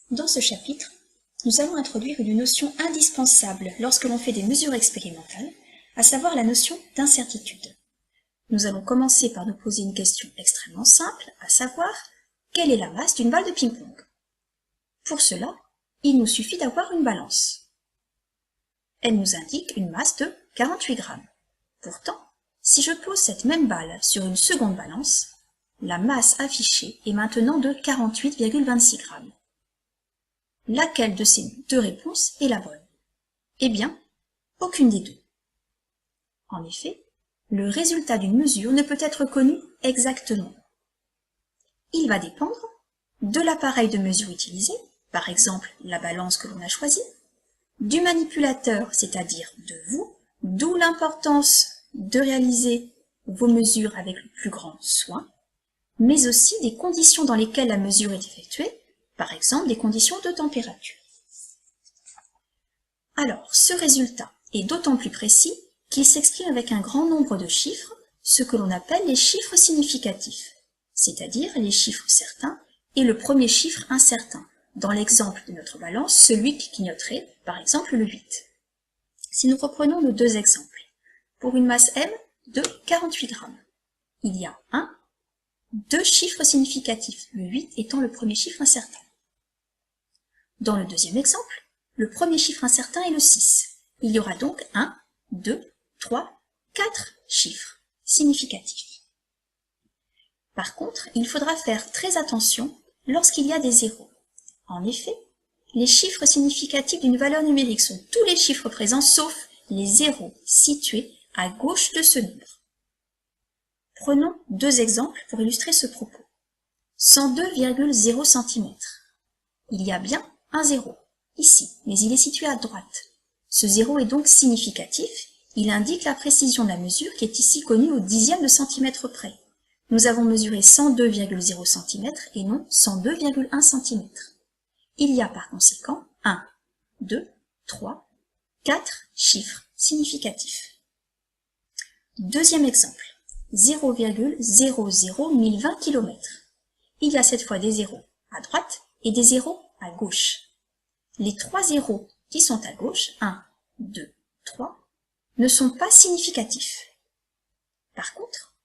Dans ce chapitre, nous allons introduire une notion indispensable lorsque l'on fait des mesures expérimentales, à savoir la notion d'incertitude. Nous allons commencer par nous poser une question extrêmement simple, à savoir, quelle est la masse d'une balle de ping-pong? Pour cela, il nous suffit d'avoir une balance. Elle nous indique une masse de 48 grammes. Pourtant, si je pose cette même balle sur une seconde balance, la masse affichée est maintenant de 48,26 grammes. Laquelle de ces deux réponses est la bonne? Eh bien, aucune des deux. En effet, le résultat d'une mesure ne peut être connu exactement. Il va dépendre de l'appareil de mesure utilisé, par exemple la balance que l'on a choisie, du manipulateur, c'est-à-dire de vous, d'où l'importance de réaliser vos mesures avec le plus grand soin, mais aussi des conditions dans lesquelles la mesure est effectuée, par exemple des conditions de température. Alors, ce résultat est d'autant plus précis qu'il s'exprime avec un grand nombre de chiffres, ce que l'on appelle les chiffres significatifs, c'est-à-dire les chiffres certains et le premier chiffre incertain. Dans l'exemple de notre balance, celui qui clignoterait, par exemple, le 8. Si nous reprenons nos deux exemples, pour une masse M de 48 grammes, il y a deux chiffres significatifs, le 8 étant le premier chiffre incertain. Dans le deuxième exemple, le premier chiffre incertain est le 6. Il y aura donc 1, 2, 3, 4 chiffres significatifs. Par contre, il faudra faire très attention lorsqu'il y a des zéros. En effet, les chiffres significatifs d'une valeur numérique sont tous les chiffres présents sauf les zéros situés à gauche de ce nombre. Prenons deux exemples pour illustrer ce propos. 102,0 cm. Il y a bien un zéro, ici, mais il est situé à droite. Ce zéro est donc significatif, il indique la précision de la mesure qui est ici connue au dixième de centimètre près. Nous avons mesuré 102,0 cm et non 102,1 cm. Il y a par conséquent 1, 2, 3, 4 chiffres significatifs. Deuxième exemple, 0,00120 km. Il y a cette fois des zéros à droite et des zéros à gauche. Les trois zéros qui sont à gauche, 1, 2, 3, ne sont pas significatifs. Par contre,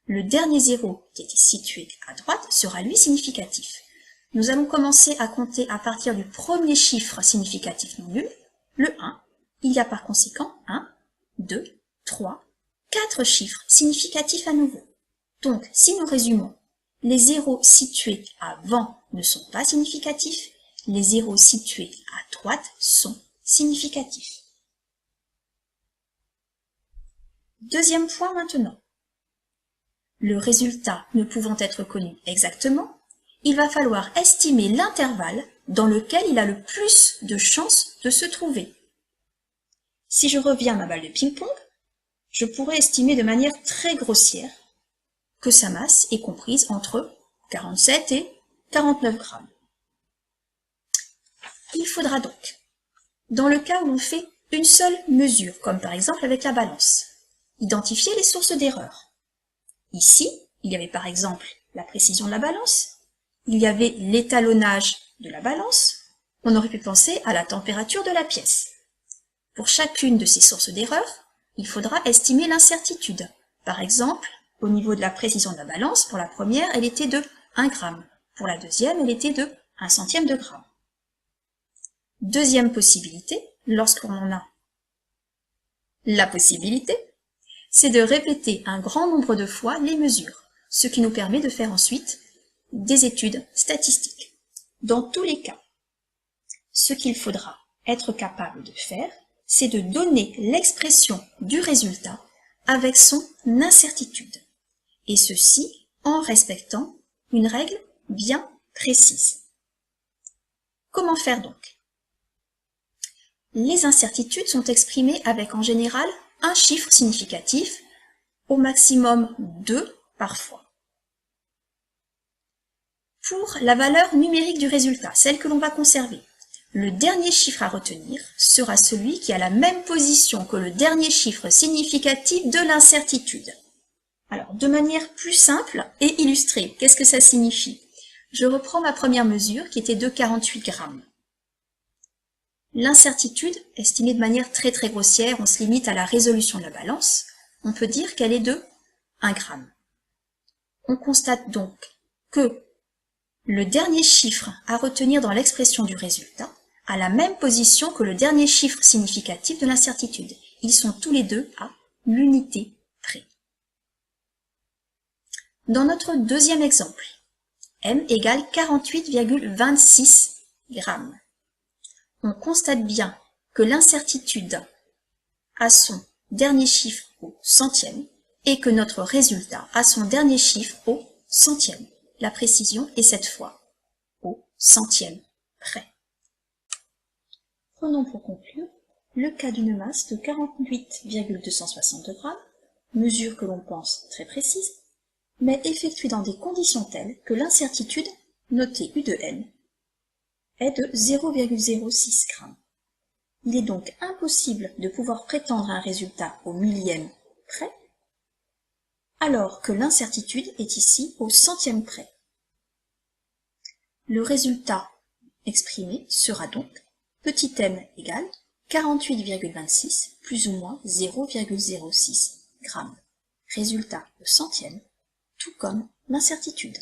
le dernier zéro qui est situé à droite sera lui significatif. Nous allons commencer à compter à partir du premier chiffre significatif non nul, le 1. Il y a par conséquent 1, 2, 3, 4 chiffres significatifs à nouveau. Donc, si nous résumons, les zéros situés avant ne sont pas significatifs, les zéros situés à droite sont significatifs. Deuxième point maintenant. Le résultat ne pouvant être connu exactement, il va falloir estimer l'intervalle dans lequel il a le plus de chances de se trouver. Si je reviens à ma balle de ping-pong, je pourrais estimer de manière très grossière que sa masse est comprise entre 47 et 49 grammes. Il faudra donc, dans le cas où l'on fait une seule mesure, comme par exemple avec la balance, identifier les sources d'erreur. Ici, il y avait par exemple la précision de la balance, il y avait l'étalonnage de la balance, on aurait pu penser à la température de la pièce. Pour chacune de ces sources d'erreur, il faudra estimer l'incertitude. Par exemple, au niveau de la précision de la balance, pour la première, elle était de 1 gramme. Pour la deuxième, elle était de 1 centième de gramme. Deuxième possibilité, lorsqu'on en a la possibilité, c'est de répéter un grand nombre de fois les mesures, ce qui nous permet de faire ensuite des études statistiques. Dans tous les cas, ce qu'il faudra être capable de faire, c'est de donner l'expression du résultat avec son incertitude, et ceci en respectant une règle bien précise. Comment faire donc? Les incertitudes sont exprimées avec en général un chiffre significatif, au maximum 2 parfois. Pour la valeur numérique du résultat, celle que l'on va conserver, le dernier chiffre à retenir sera celui qui a la même position que le dernier chiffre significatif de l'incertitude. Alors, de manière plus simple et illustrée, qu'est-ce que ça signifie? Je reprends ma première mesure qui était de 48 grammes. L'incertitude, estimée de manière très grossière, on se limite à la résolution de la balance, on peut dire qu'elle est de 1 gramme. On constate donc que le dernier chiffre à retenir dans l'expression du résultat a la même position que le dernier chiffre significatif de l'incertitude. Ils sont tous les deux à l'unité près. Dans notre deuxième exemple, m égale 48,26 grammes. On constate bien que l'incertitude a son dernier chiffre au centième et que notre résultat a son dernier chiffre au centième. La précision est cette fois au centième près. Prenons pour conclure le cas d'une masse de 48,262 grammes, mesure que l'on pense très précise, mais effectuée dans des conditions telles que l'incertitude, notée U de n, est de 0,06 g. Il est donc impossible de pouvoir prétendre à un résultat au millième près, alors que l'incertitude est ici au centième près. Le résultat exprimé sera donc petit m égale 48,26 plus ou moins 0,06 g. Résultat au centième, tout comme l'incertitude.